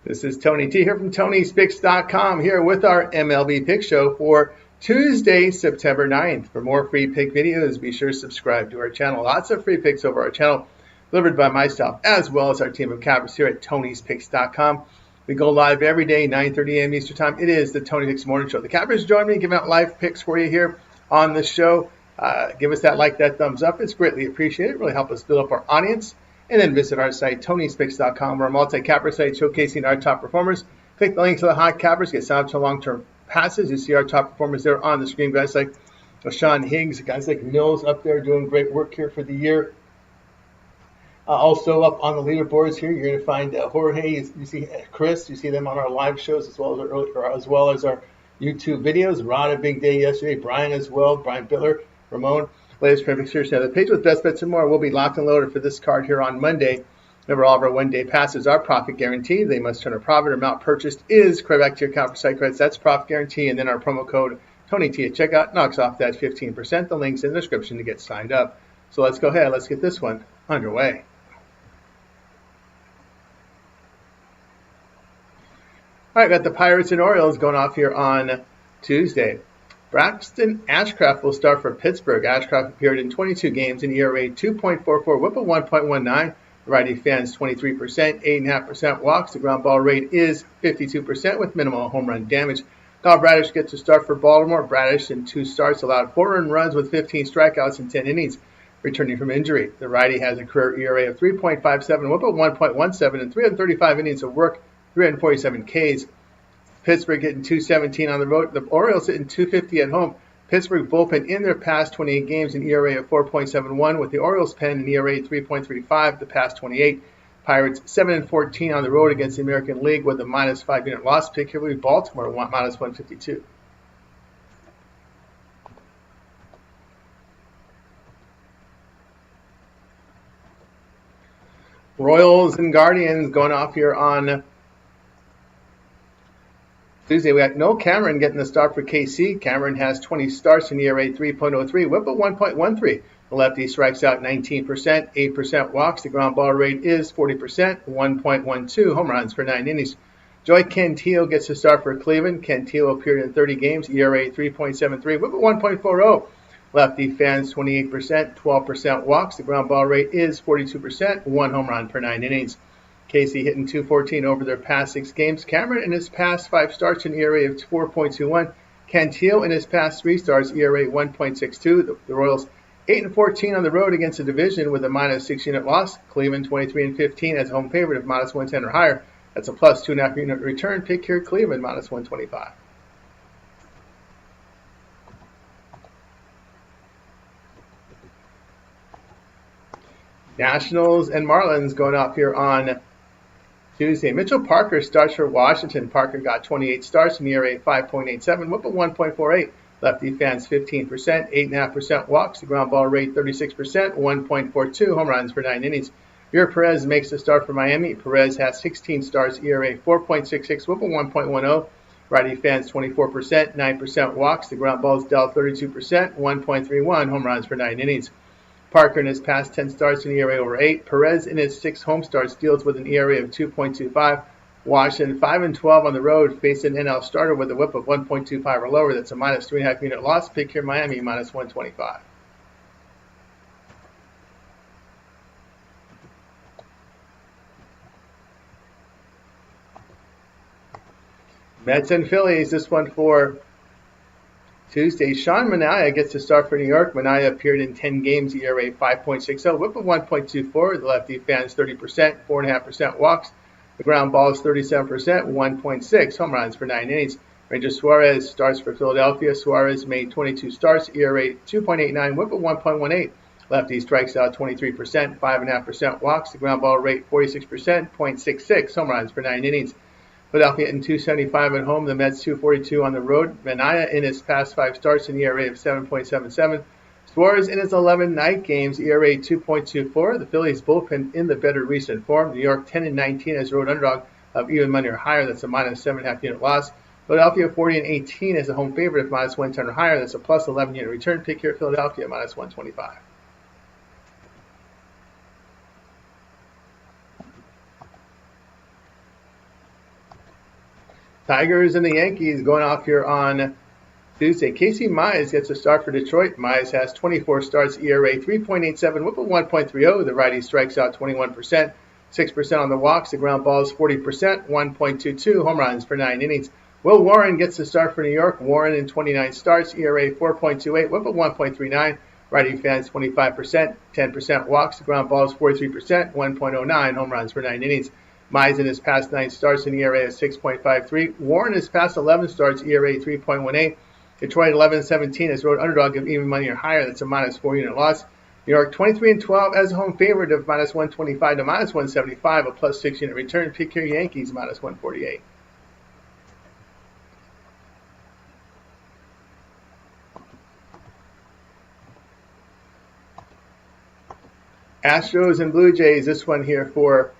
This is Tony T here from Tony'sPicks.com here with our MLB Pick Show for Tuesday, September 9th. For more free pick videos, be sure to subscribe to our channel. Lots of free picks over our channel delivered by myself as well as our team of cappers here at Tony'sPicks.com. We go live every day, 9:30 a.m. Eastern Time. It is the Tony Picks Morning Show. The cappers join me giving out live picks for you here on the show. Give us that like, that thumbs up. It's greatly appreciated. It really helps us build up our audience. And then visit our site, Tony'sPicks.com. We're a multi-capper site showcasing our top performers. Click the link to the hot cappers, get signed up to long-term passes. You see our top performers there on the screen. Guys like Sean Higgs, guys like Mills up there doing great work here for the year. Also up on the leaderboards here, you're going to find Jorge, you see Chris, you see them on our live shows as well as our YouTube videos. Rod, a big day yesterday. Brian as well, Brian Bittler, Ramon. Latest perfect series. Now, the page with best bets and more will be locked and loaded for this card here on Monday. Remember, all of our one-day passes are profit guaranteed. They must turn a profit. Amount purchased is credit back to your account for site credits. That's profit guarantee. And then our promo code TonyT at checkout knocks off that 15%. The link's in the description to get signed up. So let's go ahead. Let's get this one underway. All right, got the Pirates and Orioles going off here on Tuesday. Braxton Ashcraft will start for Pittsburgh. Ashcraft appeared in 22 games in ERA 2.44, whip of 1.19. Righty fans 23%, 8.5% walks. The ground ball rate is 52% with minimal home run damage. Kyle Bradish gets a start for Baltimore. Bradish in 2 starts allowed 4 earned runs with 15 strikeouts in 10 innings, returning from injury. The righty has a career ERA of 3.57, whip of 1.17, and 335 innings of work, 347 Ks. Pittsburgh hitting 217 on the road. The Orioles hitting 250 at home. Pittsburgh bullpen in their past 28 games an ERA of 4.71, with the Orioles pen an ERA 3.35 the past 28. Pirates 7-14 on the road against the American League with a minus 5 unit loss pick. Here we Baltimore minus 152. Royals and Guardians going off here on Tuesday. We got Noel Cameron getting the start for KC. Cameron has 20 starts in ERA 3.03, whip of 1.13. The lefty strikes out 19%, 8% walks. The ground ball rate is 40%, 1.12 home runs for 9 innings. Joey Cantillo gets the start for Cleveland. Cantillo appeared in 30 games, ERA 3.73, whip of 1.40. Lefty fans 28%, 12% walks. The ground ball rate is 42%, 1 home run per 9 innings. Casey hitting 214 over their past 6 games. Cameron in his past 5 starts an ERA of 4.21. Cantillo in his past 3 starts ERA 1.62. The Royals 8-14 on the road against the division with a minus 6 unit loss. Cleveland 23-15 as a home favorite of minus 110 or higher. That's a plus 2.5 unit return. Pick here Cleveland minus 125. Nationals and Marlins going off here on Tuesday. Mitchell Parker starts for Washington. Parker got 28 starts in ERA 5.87, whip of 1.48. Lefty fans 15%, 8.5% walks. The ground ball rate 36%, 1.42 home runs for 9 innings. Javier Perez makes the start for Miami. Perez has 16 starts, ERA 4.66, whip of 1.10. Righty fans 24%, 9% walks. The ground ball is dealt 32%, 1.31 home runs for 9 innings. Parker in his past 10 starts in ERA over 8. Perez in his 6 home starts deals with an ERA of 2.25. Washington 5-12 on the road, faced an NL starter with a whip of 1.25 or lower. That's a minus 3.5 unit loss. Pick here Miami minus 125. Mets and Phillies, this one for Tuesday. Sean Manaea gets to start for New York. Manaea appeared in 10 games, ERA 5.60, whip of 1.24. The lefty fans 30%, 4.5% walks. The ground ball is 37%, 1.6 home runs for 9 innings. Ranger Suarez starts for Philadelphia. Suarez made 22 starts, ERA 2.89, whip of 1.18. Lefty strikes out 23%, 5.5% walks. The ground ball rate 46%, 0.66 home runs for 9 innings. Philadelphia hitting 275 at home. The Mets 242 on the road. Manaea in his past 5 starts an ERA of 7.77. Suarez in his 11 night games, ERA 2.24. The Phillies bullpen in the better recent form. New York 10-19 as road underdog of even money or higher. That's a minus 7.5 unit loss. Philadelphia 40-18 as a home favorite of minus 110 or higher. That's a plus 11 unit return. Pick here Philadelphia minus 125. Tigers and the Yankees going off here on Tuesday. Casey Mize gets a start for Detroit. Mize has 24 starts, ERA 3.87, whip of 1.30. The righty strikes out 21%, 6% on the walks. The ground balls 40%, 1.22. Home runs for 9 innings. Will Warren gets the start for New York. Warren in 29 starts, ERA 4.28, whip of 1.39. Righty fans 25%, 10% walks. The ground balls 43%, 1.09. Home runs for 9 innings. Mize in his past 9 starts, an ERA of 6.53. Warren his past 11 starts, ERA 3.18. Detroit 11-17 as road underdog of even money or higher. That's a -4 unit loss. New York 23-12 as a home favorite of -125 to -175, a +6 unit return. Pick your Yankees -148. Astros and Blue Jays. This one here for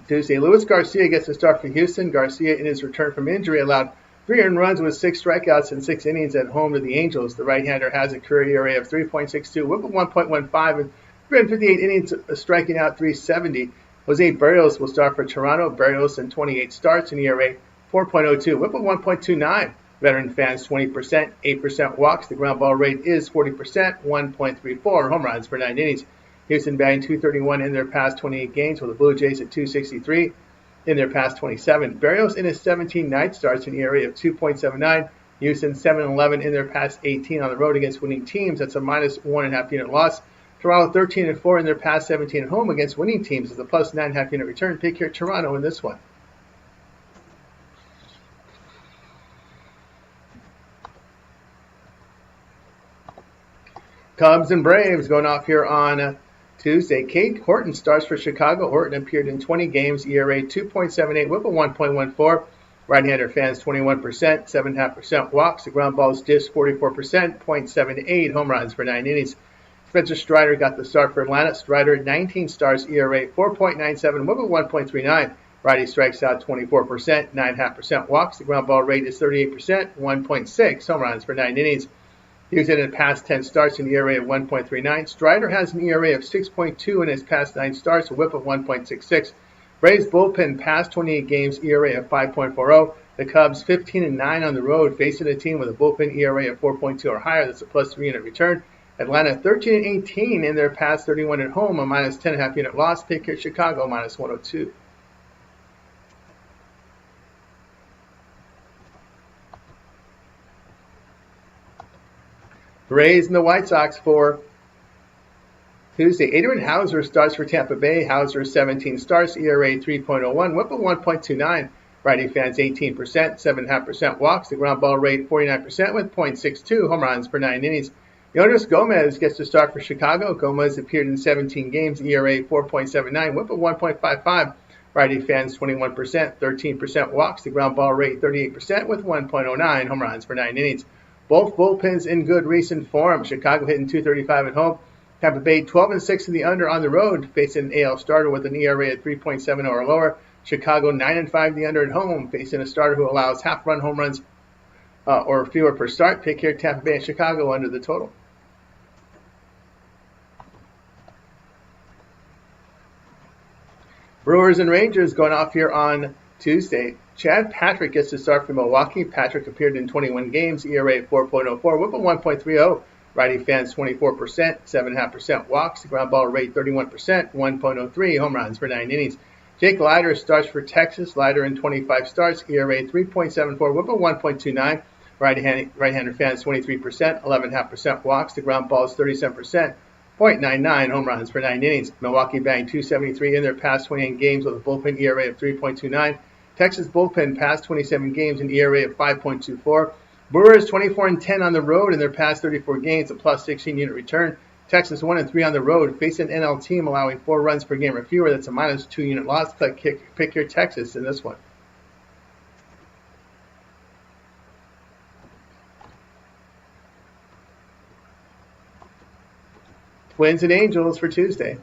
Tuesday. Luis Garcia gets the start for Houston. Garcia in his return from injury allowed 3 earned runs with 6 strikeouts in 6 innings at home to the Angels. The right-hander has a career ERA of 3.62, whip of 1.15, and 358 innings striking out 370. Jose Berrios will start for Toronto. Berrios in 28 starts, an ERA 4.02, whip of 1.29. Veteran fans 20%, 8% walks. The ground ball rate is 40%, 1.34. Home runs for 9 innings. Houston batting .231 in their past 28 games, with the Blue Jays at .263. In their past 27. Berrios in his 17 night starts, an ERA of 2.79. Houston 7-11 in their past 18 on the road against winning teams. That's a -1.5 unit loss. Toronto 13-4 in their past 17 at home against winning teams. It's a +9.5 unit return. Pick here Toronto in this one. Cubs and Braves going off here on Tuesday. Cade Horton starts for Chicago. Horton appeared in 20 games, ERA 2.78, whip of 1.14. Right-hander fans 21%, 7.5% walks. The ground balls dished 44%, 0.78. Home runs for 9 innings. Spencer Strider got the start for Atlanta. Strider 19 starts, ERA 4.97, whip of 1.39. Righty strikes out 24%, 9.5% walks. The ground ball rate is 38%, 1.6. Home runs for 9 innings. Houston in past 10 starts, an ERA of 1.39. Strider has an ERA of 6.2 in his past 9 starts, a whip of 1.66. Braves bullpen past 28 games, ERA of 5.40. The Cubs 15-9 on the road, facing a team with a bullpen ERA of 4.2 or higher. That's a +3 unit return. Atlanta 13-18 in their past 31 at home, a -10.5 unit loss. Pick here Chicago -102. Rays and the White Sox for Tuesday. Adrian Hauser starts for Tampa Bay. Hauser 17 starts, ERA 3.01, whip of 1.29. Righty fans 18%, 7.5% walks. The ground ball rate 49% with 0.62. Home runs per 9 innings. Yoenis Gomez gets to start for Chicago. Gomez appeared in 17 games, ERA 4.79, whip of 1.55. Righty fans 21%, 13% walks. The ground ball rate 38% with 1.09. Home runs for 9 innings. Both bullpens in good recent form. Chicago hitting .235 at home. Tampa Bay 12-6 in the under on the road, facing an AL starter with an ERA at 3.70 or lower. Chicago 9-5 in the under at home, facing a starter who allows half-run home runs or fewer per start. Pick here Tampa Bay and Chicago under the total. Brewers and Rangers going off here on Tuesday. Chad Patrick gets to start for Milwaukee. Patrick appeared in 21 games, ERA 4.04, whip of 1.30. Righty fans 24%, 7.5% walks. The ground ball rate 31%, 1.03. Home runs for 9 innings. Jake Leiter starts for Texas. Leiter in 25 starts, ERA 3.74, whip of 1.29. Right-hander fans 23%, 11.5% walks. The ground ball is 37%, 0.99. Home runs for 9 innings. Milwaukee batting .273 in their past 28 games with a bullpen ERA of 3.29. Texas bullpen past 27 games, an ERA of 5.24. Brewers 24-10 on the road in their past 34 games, a +16 unit return. Texas 1-3 on the road, facing an NL team allowing 4 runs per game or fewer. That's a -2 unit loss. Pick your Texas in this one. Twins and Angels for Tuesday.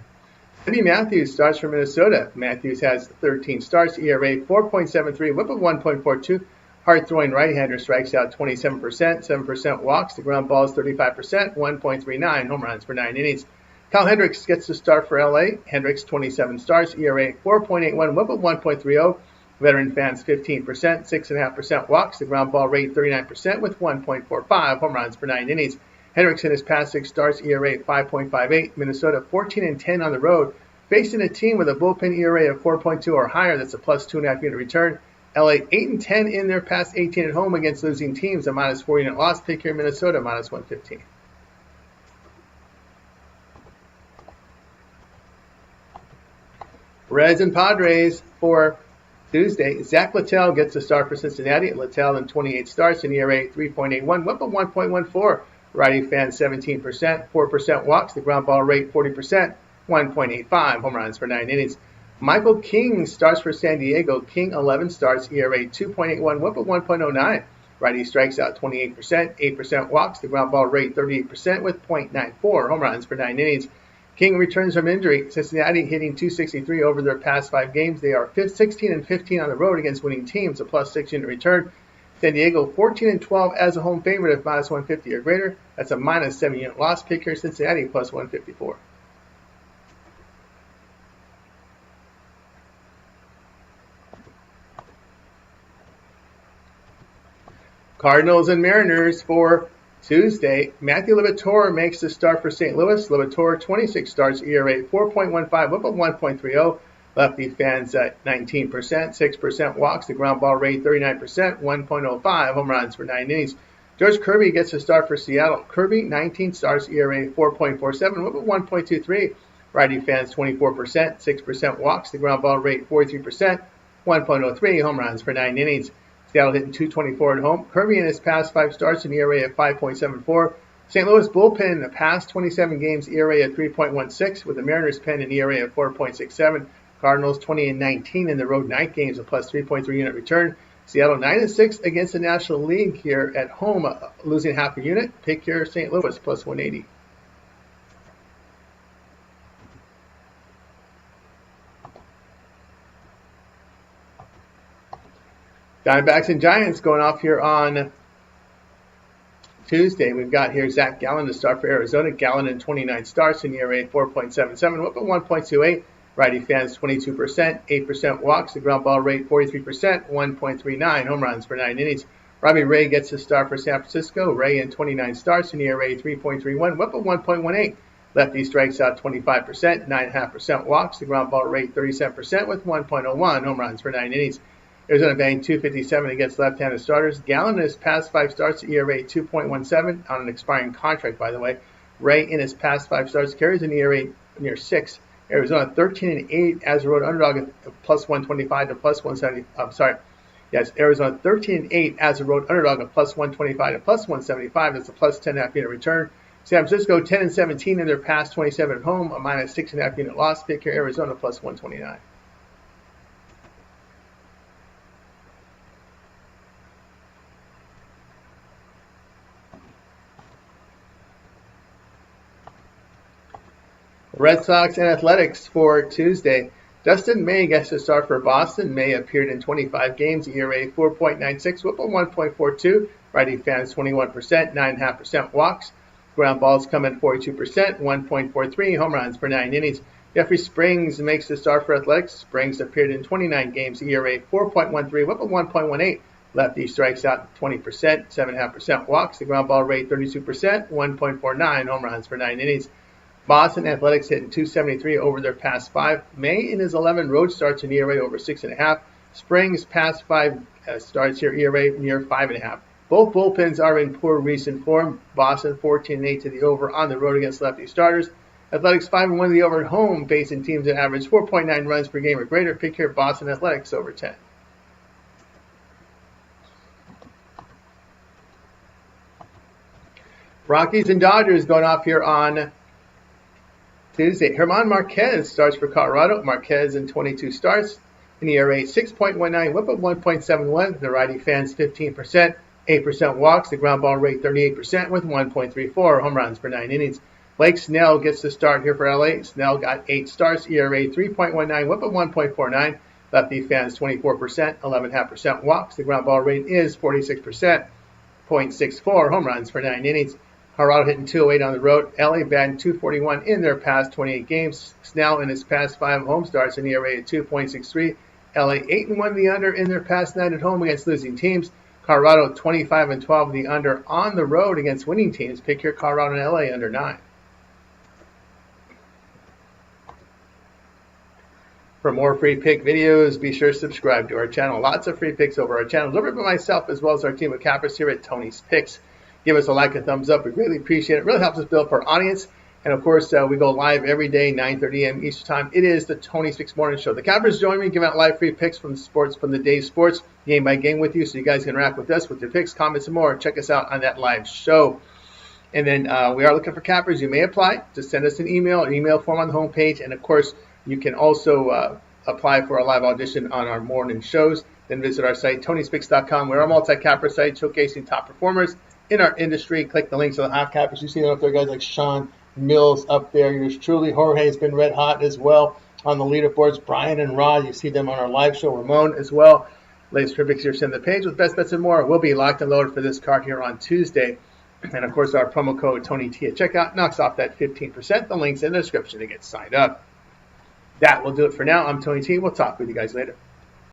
Eddie Matthews starts for Minnesota. Matthews has 13 starts, ERA 4.73, whip of 1.42. Hard-throwing right-hander strikes out 27%, 7% walks. The ground ball is 35%, 1.39. Home runs for 9 innings. Kyle Hendricks gets the start for LA. Hendricks 27 starts, ERA 4.81, whip of 1.30. Veteran fans 15%, 6.5% walks. The ground ball rate 39% with 1.45 home runs per 9 innings. Hendricks in his past 6 starts, ERA 5.58. Minnesota 14-10 on the road, facing a team with a bullpen ERA of 4.2 or higher. That's a plus 2.5 unit return. LA 8-10 in their past 18 at home against losing teams. A minus 4 unit loss. Pick here Minnesota minus 115. Reds and Padres for Tuesday. Zach Littell gets the start for Cincinnati. Littell in 28 starts, an ERA 3.81, whip of 1.14. Righty fans 17%, 4% walks. The ground ball rate 40%, 1.85 home runs for 9 innings. Michael King starts for San Diego. King 11 starts, ERA 2.81, whip of 1.09. Righty strikes out 28%, 8% walks. The ground ball rate 38% with 0.94 home runs for 9 innings. King returns from injury. Cincinnati hitting .263 over their past 5 games. They are 16-15 on the road against winning teams, a plus 6 unit return. San Diego 14-12 as a home favorite of minus 150 or greater. That's a minus 7 unit loss. Pick here Cincinnati plus 154. Cardinals and Mariners for Tuesday. Matthew Liberatore makes the start for St. Louis. Liberatore 26 starts, ERA 4.15, whip of 1.30. Lefty fans at 19%, 6% walks. The ground ball rate 39%, 1.05 home runs for 9 innings. George Kirby gets the start for Seattle. Kirby 19 starts, ERA 4.47, whip of 1.23. Righty fans 24%, 6% walks. The ground ball rate 43%, 1.03 home runs for 9 innings. Seattle hitting .224 at home. Kirby in his past 5 starts, an ERA of 5.74. St. Louis bullpen in the past 27 games, ERA of 3.16, with the Mariners pen an ERA of 4.67. Cardinals 20-19 in the road night games, a plus 3.3 unit return. Seattle 9-6 against the National League here at home, losing half a unit. Pick here St. Louis plus 180. Diamondbacks and Giants going off here on Tuesday. We've got here Zach Gallen to start for Arizona. Gallen in 29 starts, an ERA 4.77, whip of 1.28. Righty fans 22%, 8% walks. The ground ball rate 43%, 1.39 home runs for 9 innings. Robbie Ray gets the start for San Francisco. Ray in 29 starts, an ERA 3.31, whip of 1.18. Lefty strikes out 25%, 9.5% walks. The ground ball rate 37% with 1.01 home runs for 9 innings. Arizona batting .257 against left-handed starters. Gallen in his past 5 starts, ERA 2.17 on an expiring contract, by the way. Ray in his past 5 starts carries an ERA near 6. Arizona 13-8 as a road underdog of plus 125 to plus 170. Arizona 13-8 as a road underdog of plus 125 to plus 175. That's a plus 10.5 unit return. San Francisco 10-17 in their past 27 at home, a minus 6.5 unit loss. Pick here Arizona plus 129. Red Sox and Athletics for Tuesday. Dustin May gets to start for Boston. May appeared in 25 games, ERA 4.96, whip of 1.42. Righty fans 21%, 9.5% walks. Ground balls come in 42%, 1.43 home runs for 9 innings. Jeffrey Springs makes the start for Athletics. Springs appeared in 29 games, ERA 4.13, whip of 1.18. Lefty strikes out 20%, 7.5% walks. The ground ball rate 32%, 1.49 home runs for 9 innings. Boston Athletics hitting .273 over their past 5. May in his 11 road starts an ERA over 6.5. Springs past 5 starts here ERA near 5.5. Both bullpens are in poor recent form. Boston 14-8 to the over on the road against lefty starters. Athletics 5-1 to the over at home, facing teams that average 4.9 runs per game or greater. Pick here Boston Athletics over 10. Rockies and Dodgers going off here on Tuesday. German Marquez starts for Colorado. Marquez in 22 starts, an ERA 6.19, whip of 1.71. The righty fans 15%, 8% walks. The ground ball rate 38% with 1.34 home runs per 9 innings. Blake Snell gets the start here for LA. Snell got 8 starts, ERA 3.19, whip of 1.49. Lefty fans 24%, 11.5% walks. The ground ball rate is 46%, 0.64 home runs for 9 innings. Colorado hitting .208 on the road. LA batting .241 in their past 28 games. Snell in his past 5 home starts, an ERA at 2.63. LA 8-1 the under in their past 9 at home against losing teams. Colorado 25-12 the under on the road against winning teams. Pick your Colorado and LA under 9. For more free pick videos, be sure to subscribe to our channel. Lots of free picks over our channel, delivered by myself as well as our team of cappers here at Tony's Picks. Give us a like, a thumbs up. We really appreciate it. It really helps us build for our audience. And, of course, we go live every day, 9:30 a.m. Eastern Time. It is the Tony's Picks Morning Show. The cappers join me, giving out live free picks from the day's sports, game by game with you, so you guys can interact with us with your picks, comments, and more. Check us out on that live show. And then we are looking for cappers. You may apply. Just send us an email form on the homepage. And, of course, you can also apply for a live audition on our morning shows. Then visit our site, Tony'sPicks.com. We're a multi-capper site showcasing top performers in our industry. Click the links to the hot cappers. You see them up there, guys like Sean Mills up there. Yours truly, Jorge has been red hot as well on the leaderboards. Brian and Rod, you see them on our live show. Ramon as well. Latest picks here, send the page with best bets and more. We'll be locked and loaded for this card here on Tuesday. And, of course, our promo code TonyT at checkout knocks off that 15%. The link's in the description to get signed up. That will do it for now. I'm Tony T. We'll talk with you guys later.